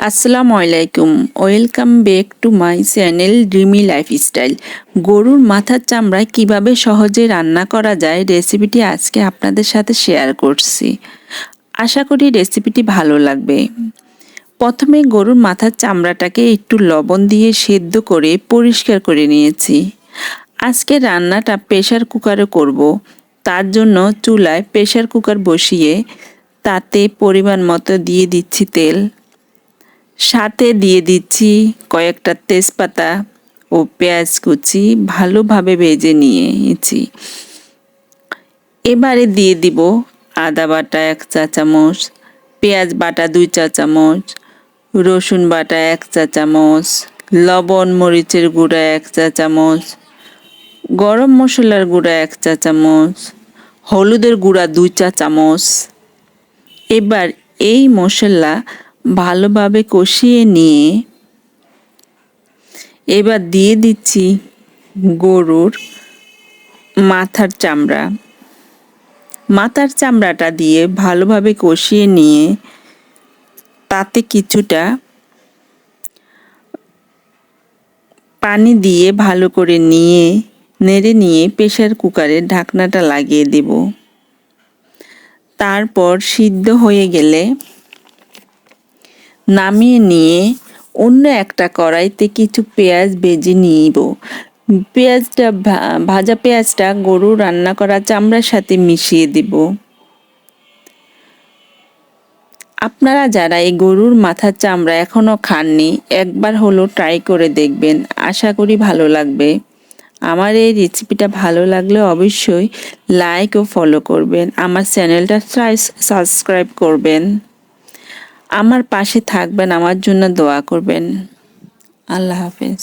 আসসালামু আলাইকুম, welcome back to my channel dreamy lifestyle. গরুর মাথার চামড়া কিভাবে সহজে রান্না করা যায় রেসিপিটি আজকে আপনাদের সাথে শেয়ার করছি। আশা করি রেসিপিটি ভালো লাগবে। প্রথমে গরুর মাথার চামড়াটাকে একটু লবণ দিয়ে সেদ্ধ করে পরিষ্কার করে নিয়েছি। আজকে রান্নাটা প্রেসার কুকারে করব। তার জন্য চুলায় প্রেসার কুকার বসিয়ে তাতে পরিমাণ মতো দিয়ে দিচ্ছি তেল, সাথে দিয়ে দিচ্ছি কয়েকটা তেজপাতা ও পেঁয়াজ কুচি ভালোভাবে ভেজে নিয়েছি। এবারে দিয়ে দিব আদা বাটা 1 চা চামচ, পেঁয়াজ বাটা 2 চা চামচ, রসুন বাটা 1 চা চামচ, লবণ মরিচের গুঁড়া 1 চা চামচ, গরম মশলার গুঁড়া 1 চা চামচ, হলুদের গুঁড়া 2 চা চামচ। এবার এই মশলা ভালোভাবে কষিয়ে নিয়ে এবার দিয়ে দিচ্ছি গরুর মাথার চামড়া। মাথার চামড়াটা দিয়ে ভালোভাবে কষিয়ে নিয়ে তাতে কিছুটা পানি দিয়ে ভালো করে নেড়ে নিয়ে প্রেসার কুকারের ঢাকনাটা লাগিয়ে দেব। তারপর সিদ্ধ হয়ে গেলে নামিয়ে নিয়ে অন্য একটা কড়াইতে কিছু পেঁয়াজ ভেজে নিব। পেঁয়াজটা ভাজা পেঁয়াজটা গরু রান্না করা চামড়ার সাথে মিশিয়ে দেব। আপনারা যারা এই গরুর মাথার চামড়া এখনও খাননি, একবার হলো ট্রাই করে দেখবেন, আশা করি ভালো লাগবে। আমার এই রেসিপিটা ভালো লাগলে অবশ্যই লাইক ও ফলো করবেন, আমার চ্যানেলটা সাবস্ক্রাইব করবেন, আমার পাশে থাকবেন, আমার জন্য দোয়া করবেন। আল্লাহ হাফেজ।